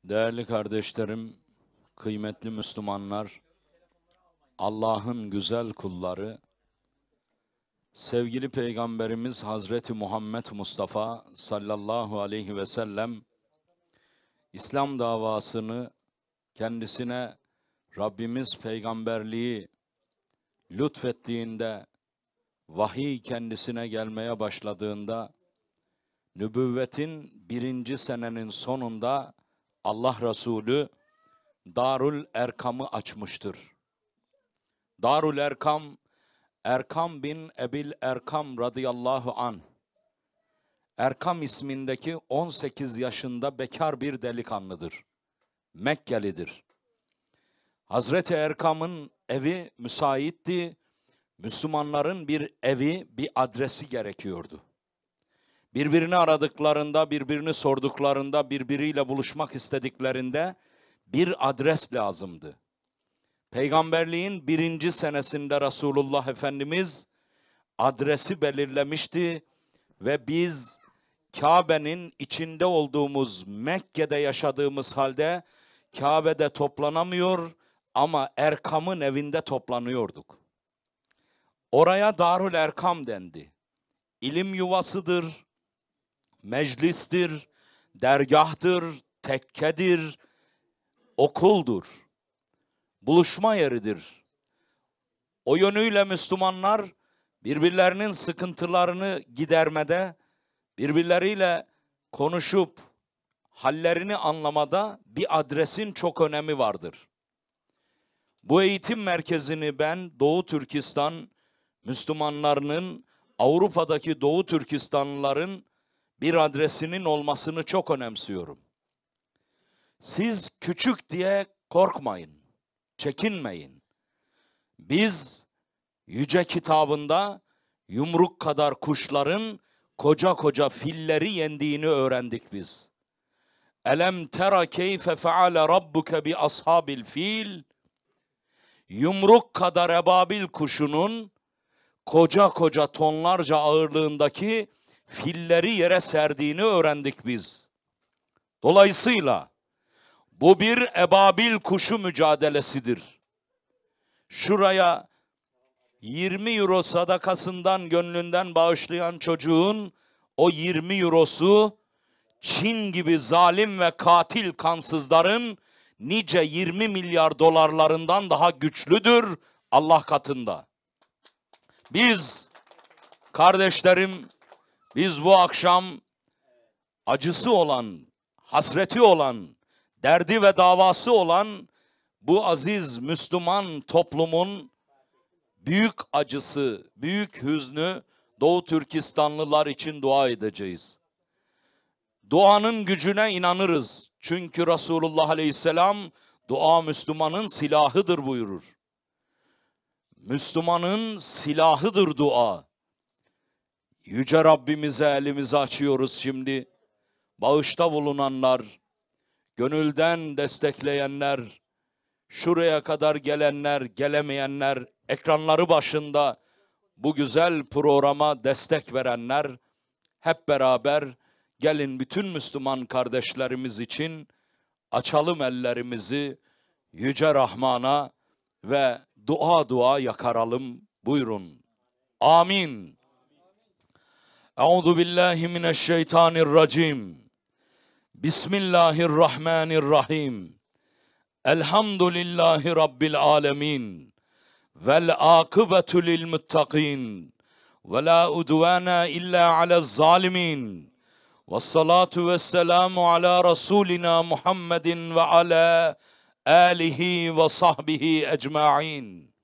Değerli kardeşlerim, kıymetli Müslümanlar, Allah'ın güzel kulları, sevgili Peygamberimiz Hazreti Muhammed Mustafa sallallahu aleyhi ve sellem, İslam davasını kendisine Rabbimiz peygamberliği lütfettiğinde, vahiy kendisine gelmeye başladığında, nübüvvetin 1. senenin sonunda Allah Resulü Darül Erkam'ı açmıştır. Darül Erkam, Erkam bin Ebil Erkam radıyallahu an. Erkam ismindeki 18 yaşında bekar bir delikanlıdır. Mekkelidir. Hazreti Erkam'ın evi müsaitti. Müslümanların bir evi, bir adresi gerekiyordu. Birbirini aradıklarında, birbirini sorduklarında, birbiriyle buluşmak istediklerinde bir adres lazımdı. Peygamberliğin 1. senesinde Resulullah Efendimiz adresi belirlemişti ve biz Kabe'nin içinde olduğumuz Mekke'de yaşadığımız halde Kabe'de toplanamıyor ama Erkam'ın evinde toplanıyorduk. Oraya Darül Erkam dendi. İlim yuvasıdır, meclistir, dergahtır, tekkedir, okuldur. Buluşma yeridir. O yönüyle Müslümanlar birbirlerinin sıkıntılarını gidermede, birbirleriyle konuşup hallerini anlamada bir adresin çok önemi vardır. Bu eğitim merkezini ben Doğu Türkistan Müslümanlarının, Avrupa'daki Doğu Türkistanlıların bir adresinin olmasını çok önemsiyorum. Siz küçük diye korkmayın. Çekinmeyin. Biz yüce kitabında yumruk kadar kuşların koca koca filleri yendiğini öğrendik biz. Elem tera keyfe feale rabbuke bi ashabil fil. Yumruk kadar ebabil kuşunun koca koca tonlarca ağırlığındaki filleri yere serdiğini öğrendik biz. Dolayısıyla bu bir ebabil kuşu mücadelesidir. Şuraya 20 euro sadakasından, gönlünden bağışlayan çocuğun o 20 eurosu Çin gibi zalim ve katil kansızların nice 20 milyar dolarlarından daha güçlüdür Allah katında. Biz kardeşlerim, biz bu akşam acısı olan, hasreti olan, derdi ve davası olan bu aziz Müslüman toplumun büyük acısı, büyük hüznü Doğu Türkistanlılar için dua edeceğiz. Duanın gücüne inanırız. Çünkü Resulullah Aleyhisselam dua Müslümanın silahıdır buyurur. Müslümanın silahıdır dua. Yüce Rabbimize elimizi açıyoruz şimdi. Bağışta bulunanlar, gönülden destekleyenler, şuraya kadar gelenler, gelemeyenler, ekranları başında bu güzel programa destek verenler, hep beraber gelin bütün Müslüman kardeşlerimiz için açalım ellerimizi Yüce Rahman'a ve dua yakaralım. Buyurun. Amin. Euzu billahi mineşşeytanirracim. Bismillahirrahmanirrahim. Elhamdülillahi Rabbil alemin. Vel akıbetu lil muttaqin. Ve la udvana illa alez zalimin. Vessalatu vesselamu ala Resulina Muhammedin ve ala alihi ve sahbihi ecma'in.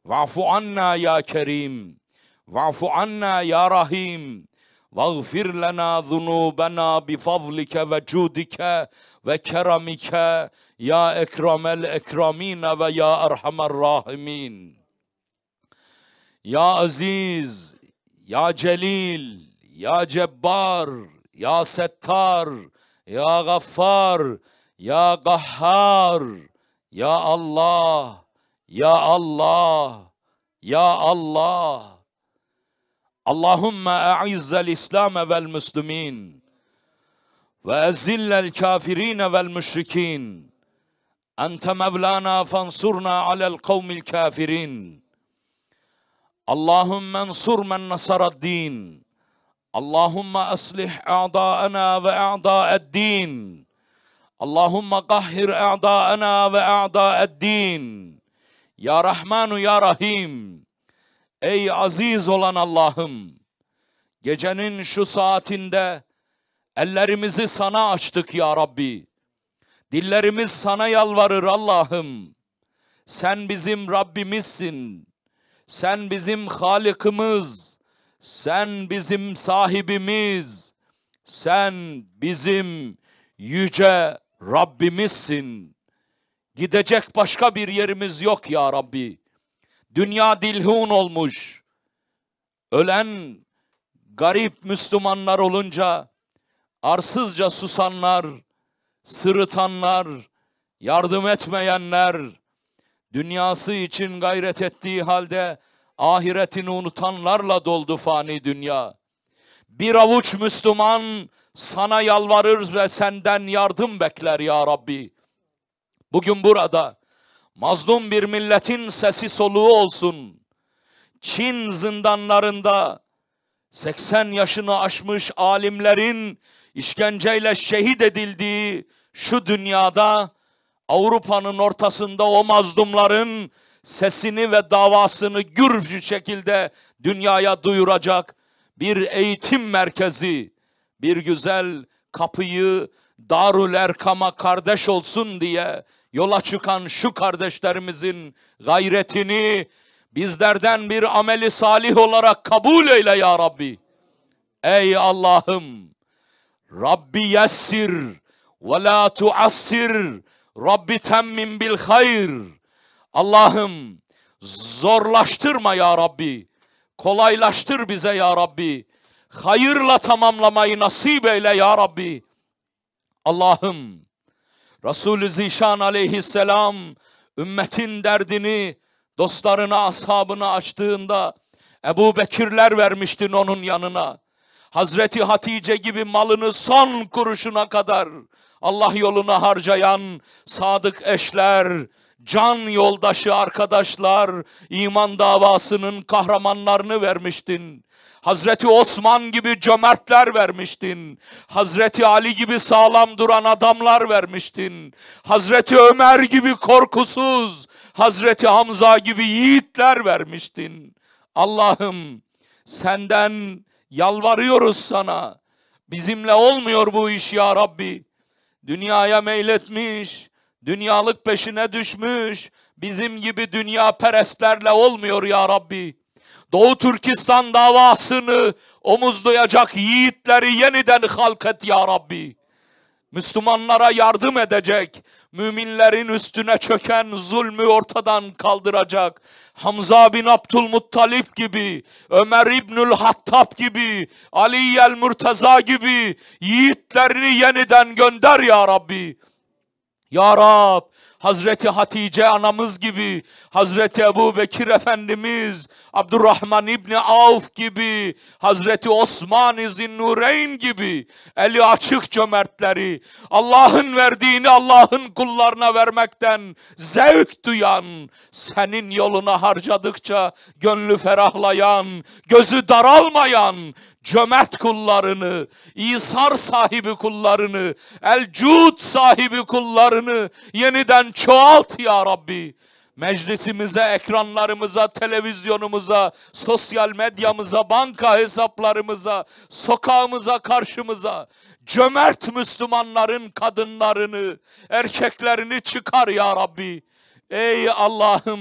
Va'fu anna ya kerim. Va'fu anna ya rahim. وَاغْفِرْ لَنَا ذُنُوبَنَا بِفَضْلِكَ وَجُودِكَ وَكَرَمِكَ يَا اَكْرَمَ الْاَكْرَمِينَ وَيَا اَرْحَمَ الرَّاحِمِينَ. Ya Aziz, Ya Celil, Ya Cebbar, Ya Settar, Ya Gaffar, Ya Gahhar, Ya Allah, Ya Allah, Ya Allah. Allahümme a'izzel İslam vel Müslümin وأذل الكافرين والمشركين أنت مولانا فانصرنا على القوم الكافرين اللهم انصر من نصر الدين اللهم أصلح أعداءنا وأعداء الدين اللهم قهر أعداءنا وأعداء الدين Ya Rahmanu Ya Rahim. Ey aziz olan Allah'ım, gecenin şu saatinde ellerimizi sana açtık ya Rabbi. Dillerimiz sana yalvarır Allah'ım. Sen bizim Rabbimizsin. Sen bizim Halık'ımız. Sen bizim sahibimiz. Sen bizim yüce Rabbimizsin. Gidecek başka bir yerimiz yok ya Rabbi. Dünya dilhun olmuş. Ölen garip Müslümanlar olunca arsızca susanlar, sırıtanlar, yardım etmeyenler, dünyası için gayret ettiği halde ahiretini unutanlarla doldu fani dünya. Bir avuç Müslüman sana yalvarır ve senden yardım bekler ya Rabbi. Bugün burada mazlum bir milletin sesi soluğu olsun. Çin zindanlarında 80 yaşını aşmış alimlerin işkenceyle şehit edildiği şu dünyada Avrupa'nın ortasında o mazlumların sesini ve davasını gür bir şekilde dünyaya duyuracak bir eğitim merkezi, bir güzel kapıyı Darül Erkam'a kardeş olsun diye yola çıkan şu kardeşlerimizin gayretini bizlerden bir ameli salih olarak kabul eyle ya Rabbi. Ey Allah'ım, Rabbi yessir ve la tuassir, Rabbi temmim bil hayr. Allah'ım zorlaştırma ya Rabbi, kolaylaştır bize ya Rabbi, hayırla tamamlamayı nasip eyle ya Rabbi. Allah'ım, Resulü Zişan aleyhisselam ümmetin derdini dostlarına, ashabına açtığında Ebu Bekirler vermiştin onun yanına. Hazreti Hatice gibi malını son kuruşuna kadar Allah yoluna harcayan sadık eşler, can yoldaşı arkadaşlar, iman davasının kahramanlarını vermiştin. Hazreti Osman gibi cömertler vermiştin. Hazreti Ali gibi sağlam duran adamlar vermiştin. Hazreti Ömer gibi korkusuz, Hazreti Hamza gibi yiğitler vermiştin. Allah'ım senden yalvarıyoruz sana. Bizimle olmuyor bu iş ya Rabbi. Dünyaya meyletmiş, dünyalık peşine düşmüş, bizim gibi dünya perestlerle olmuyor ya Rabbi. Doğu Türkistan davasını omuzlayacak yiğitleri yeniden halk et ya Rabbi. Müslümanlara yardım edecek, müminlerin üstüne çöken zulmü ortadan kaldıracak, Hamza bin Abdülmuttalip gibi, Ömer İbnül Hattab gibi, Ali el Murteza gibi yiğitlerini yeniden gönder ya Rabbi. Ya Rab, Hazreti Hatice anamız gibi, Hazreti Ebu Bekir Efendimiz, Abdurrahman İbni Avf gibi, Hazreti Osman-ı Zinnureyn gibi eli açık cömertleri, Allah'ın verdiğini Allah'ın kullarına vermekten zevk duyan, senin yoluna harcadıkça gönlü ferahlayan, gözü daralmayan cömert kullarını, İsar sahibi kullarını, el-cud sahibi kullarını yeniden çoğalt ya Rabbi. Meclisimize, ekranlarımıza, televizyonumuza, sosyal medyamıza, banka hesaplarımıza, sokağımıza, karşımıza cömert Müslümanların kadınlarını, erkeklerini çıkar ya Rabbi. Ey Allah'ım,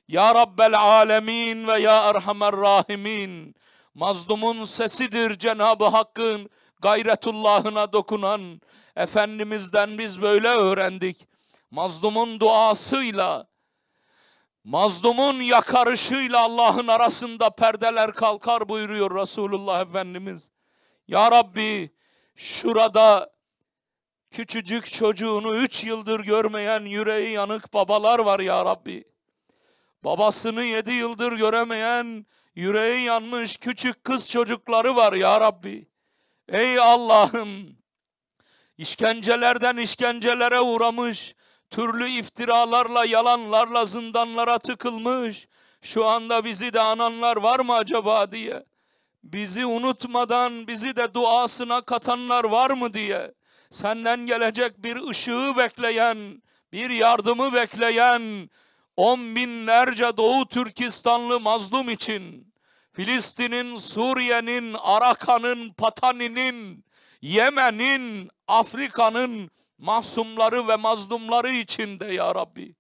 ya Rabbel Alemin ve ya Erhamer Rahimin, mazlumun sesidir Cenab-ı Hakk'ın gayretullahına dokunan Efendimiz'den biz böyle öğrendik. Mazlumun duasıyla, mazlumun yakarışıyla Allah'ın arasında perdeler kalkar buyuruyor Resulullah Efendimiz. Ya Rabbi, şurada küçücük çocuğunu 3 yıldır görmeyen yüreği yanık babalar var ya Rabbi. Babasını 7 yıldır göremeyen yüreği yanmış küçük kız çocukları var ya Rabbi. Ey Allah'ım, İşkencelerden işkencelere uğramış, türlü iftiralarla, yalanlarla zindanlara tıkılmış. Şu anda bizi de ananlar var mı acaba diye. Bizi unutmadan bizi de duasına katanlar var mı diye. Senden gelecek bir ışığı bekleyen, bir yardımı bekleyen 10 binlerce Doğu Türkistanlı mazlum için, Filistin'in, Suriye'nin, Arakan'ın, Patani'nin, Yemen'in, Afrika'nın mahsumları ve mazlumları içinde ya Rabbi.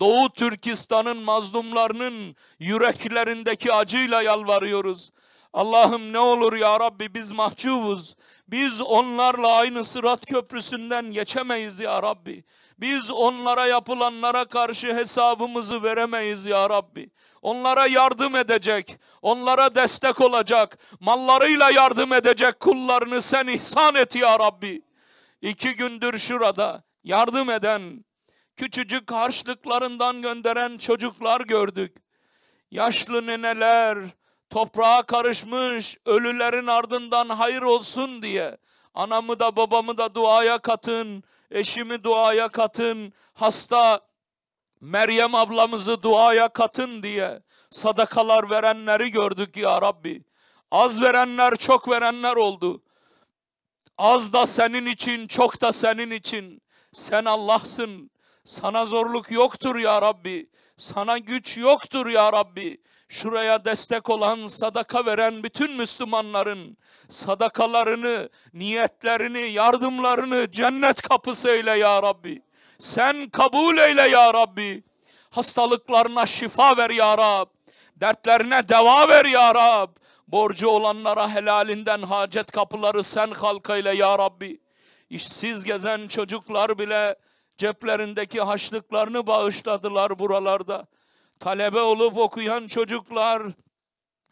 Doğu Türkistan'ın mazlumlarının yüreklerindeki acıyla yalvarıyoruz. Allah'ım ne olur ya Rabbi, biz mahcubuz. Biz onlarla aynı Sırat Köprüsü'nden geçemeyiz ya Rabbi. Biz onlara yapılanlara karşı hesabımızı veremeyiz ya Rabbi. Onlara yardım edecek, onlara destek olacak, mallarıyla yardım edecek kullarını sen ihsan et ya Rabbi. 2 gündür şurada yardım eden, küçücük harçlıklarından gönderen çocuklar gördük. Yaşlı neneler toprağa karışmış, ölülerin ardından hayır olsun diye anamı da babamı da duaya katın, eşimi duaya katın, hasta Meryem ablamızı duaya katın diye sadakalar verenleri gördük ya Rabbi. Az verenler, çok verenler oldu. Az da senin için, çok da senin için. Sen Allah'sın. Sana zorluk yoktur ya Rabbi. Sana güç yoktur ya Rabbi. Şuraya destek olan, sadaka veren bütün Müslümanların sadakalarını, niyetlerini, yardımlarını cennet kapısı eyle ya Rabbi. Sen kabul eyle ya Rabbi. Hastalıklarına şifa ver ya Rab. Dertlerine deva ver ya Rab. Borcu olanlara helalinden hacet kapıları sen halk eyle ya Rabbi. İşsiz gezen çocuklar bile ceplerindeki harçlıklarını bağışladılar buralarda. Talebe olup okuyan çocuklar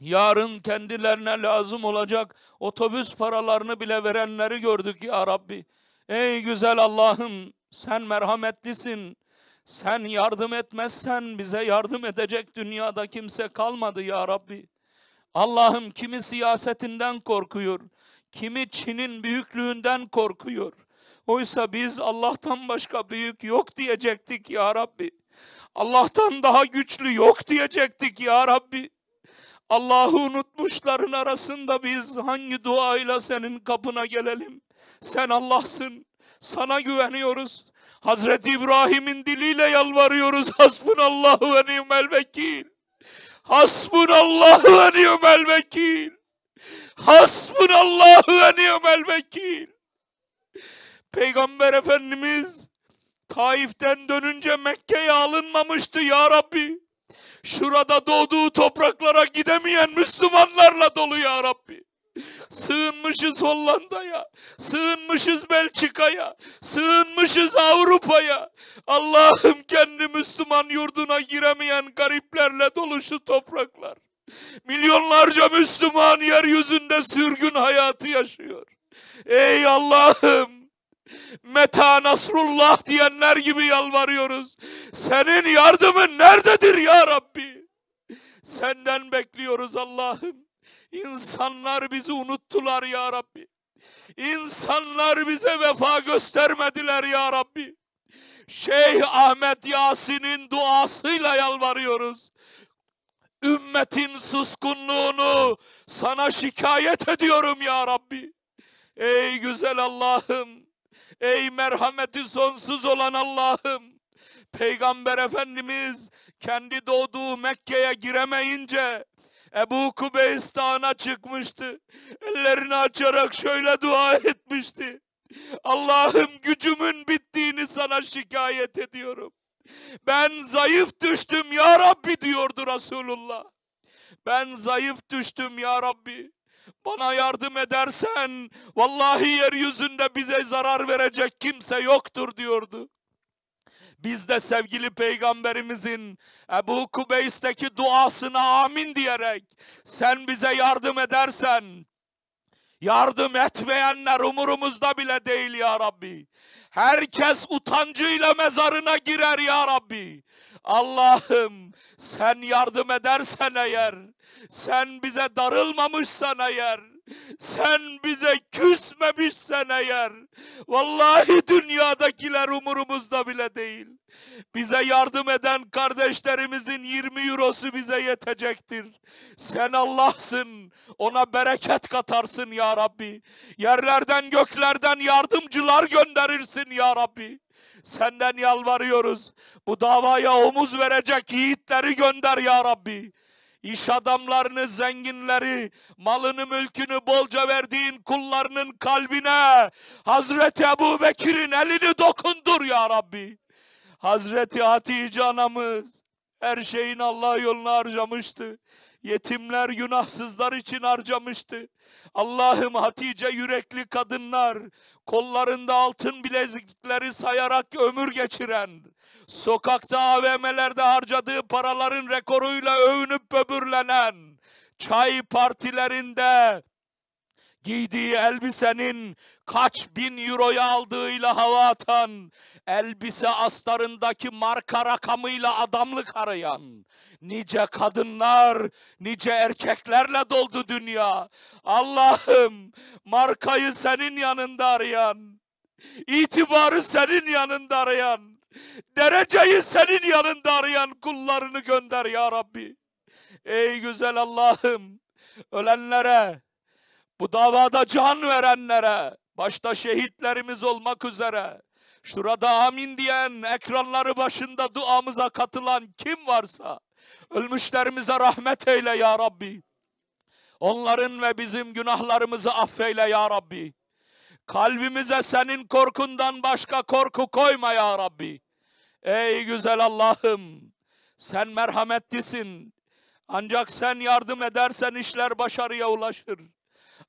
yarın kendilerine lazım olacak otobüs paralarını bile verenleri gördük ya Rabbi. Ey güzel Allah'ım, sen merhametlisin. Sen yardım etmezsen bize yardım edecek dünyada kimse kalmadı ya Rabbi. Allah'ım, kimi siyasetinden korkuyor, kimi Çin'in büyüklüğünden korkuyor. Oysa biz Allah'tan başka büyük yok diyecektik ya Rabbi. Allah'tan daha güçlü yok diyecektik ya Rabbi. Allah'ı unutmuşların arasında biz hangi duayla senin kapına gelelim? Sen Allah'sın, sana güveniyoruz. Hazreti İbrahim'in diliyle yalvarıyoruz. Hasbunallahu ve ni'mel vekil. Hasbunallahu ve ni'mel vekil. Hasbunallahu ve ni'mel vekil. Peygamber Efendimiz Taif'ten dönünce Mekke'ye alınmamıştı ya Rabbi. Şurada doğduğu topraklara gidemeyen Müslümanlarla dolu ya Rabbi. Sığınmışız Hollanda'ya, sığınmışız Belçika'ya, sığınmışız Avrupa'ya. Allah'ım, kendi Müslüman yurduna giremeyen gariplerle dolu şu topraklar. Milyonlarca Müslüman yeryüzünde sürgün hayatı yaşıyor. Ey Allah'ım, Meta Nasrullah diyenler gibi yalvarıyoruz. Senin yardımın nerededir ya Rabbi? Senden bekliyoruz Allah'ım. İnsanlar bizi unuttular ya Rabbi. İnsanlar bize vefa göstermediler ya Rabbi. Şeyh Ahmet Yasin'in duasıyla yalvarıyoruz. Ümmetin suskunluğunu sana şikayet ediyorum ya Rabbi. Ey güzel Allah'ım, ey merhameti sonsuz olan Allah'ım. Peygamber Efendimiz kendi doğduğu Mekke'ye giremeyince Ebu Kubeys Dağı'na çıkmıştı. Ellerini açarak şöyle dua etmişti. Allah'ım, gücümün bittiğini sana şikayet ediyorum. Ben zayıf düştüm ya Rabbi diyordu Resulullah. Ben zayıf düştüm ya Rabbi. Bana yardım edersen vallahi yeryüzünde bize zarar verecek kimse yoktur diyordu. Biz de sevgili Peygamberimizin Ebu Kubeys'teki duasına amin diyerek sen bize yardım edersen, yardım etmeyenler umurumuzda bile değil ya Rabbi. Herkes utancıyla mezarına girer ya Rabbi. Allah'ım, sen yardım edersen eğer, sen bize darılmamışsan eğer, Sen bize küsmemişsen eğer, vallahi dünyadakiler umurumuzda bile değil. Bize yardım eden kardeşlerimizin 20 eurosu bize yetecektir. Sen Allah'sın, ona bereket katarsın ya Rabbi. Yerlerden göklerden yardımcılar gönderirsin ya Rabbi. Senden yalvarıyoruz. Bu davaya omuz verecek yiğitleri gönder ya Rabbi. İş adamlarını, zenginleri, malını, mülkünü bolca verdiğin kullarının kalbine Hazreti Ebubekir'in elini dokundur ya Rabbi. Hazreti Hatice anamız her şeyin Allah yoluna harcamıştı. Yetimler, günahsızlar için harcamıştı. Allah'ım, Hatice yürekli kadınlar, kollarında altın bilezikleri sayarak ömür geçiren, sokakta AVM'lerde harcadığı paraların rekoruyla övünüp böbürlenen, çay partilerinde giydiği elbisenin kaç bin euroya aldığıyla hava atan, elbise astarındaki marka rakamıyla adamlık arayan, nice kadınlar, nice erkeklerle doldu dünya. Allah'ım, markayı senin yanında arayan, itibarı senin yanında arayan, dereceyi senin yanında arayan kullarını gönder ya Rabbi. Ey güzel Allah'ım, ölenlere, bu davada can verenlere, başta şehitlerimiz olmak üzere, şurada amin diyen, ekranları başında duamıza katılan kim varsa, ölmüşlerimize rahmet eyle ya Rabbi. Onların ve bizim günahlarımızı affeyle ya Rabbi. Kalbimize senin korkundan başka korku koyma ya Rabbi. Ey güzel Allah'ım, sen merhametlisin. Ancak sen yardım edersen işler başarıya ulaşır.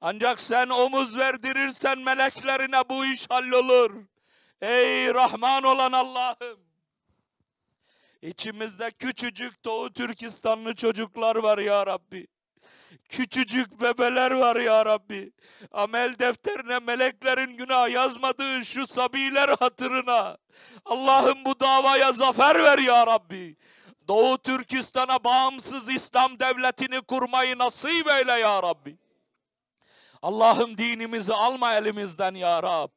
Ancak sen omuz verdirirsen meleklerine bu iş hallolur. Ey Rahman olan Allah'ım. İçimizde küçücük Doğu Türkistanlı çocuklar var ya Rabbi. Küçücük bebeler var ya Rabbi. Amel defterine meleklerin günah yazmadığı şu sabiler hatırına. Allah'ım bu davaya zafer ver ya Rabbi. Doğu Türkistan'a bağımsız İslam devletini kurmayı nasip eyle ya Rabbi. Allah'ım dinimizi alma elimizden ya Rab.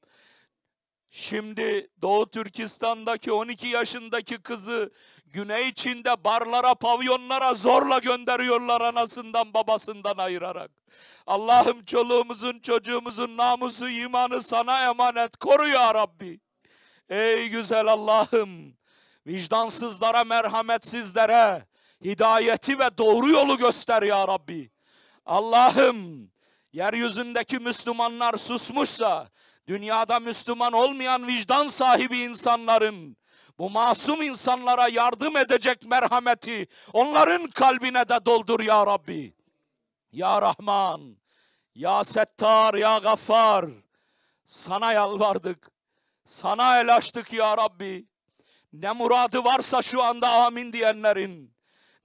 Şimdi Doğu Türkistan'daki 12 yaşındaki kızı Güney Çin'de barlara, pavyonlara zorla gönderiyorlar anasından babasından ayırarak. Allah'ım çoluğumuzun, çocuğumuzun namusu, imanı sana emanet. Koru ya Rabbi. Ey güzel Allah'ım, vicdansızlara, merhametsizlere hidayeti ve doğru yolu göster ya Rabbi. Allah'ım, yeryüzündeki Müslümanlar susmuşsa, dünyada Müslüman olmayan vicdan sahibi insanların, bu masum insanlara yardım edecek merhameti onların kalbine de doldur ya Rabbi. Ya Rahman, ya Settar, ya Gaffar, sana yalvardık, sana el açtık ya Rabbi. Ne muradı varsa şu anda amin diyenlerin,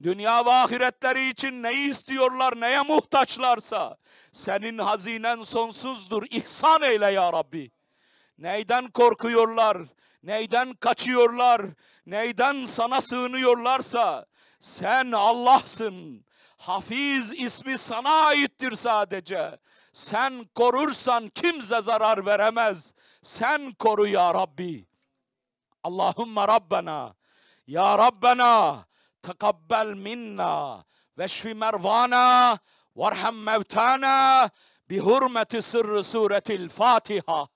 dünya ve ahiretleri için neyi istiyorlar, neye muhtaçlarsa, senin hazinen sonsuzdur, ihsan eyle ya Rabbi. Neyden korkuyorlar, neyden kaçıyorlar, neyden sana sığınıyorlarsa, sen Allah'sın. Hafiz ismi sana aittir sadece. Sen korursan kimse zarar veremez. Sen koru ya Rabbi. Allahümme Rabbena, ya Rabbena, tekabbel minna, veşfi mervana, varham mevtana, bi hurmeti sırrı suretil Fatiha.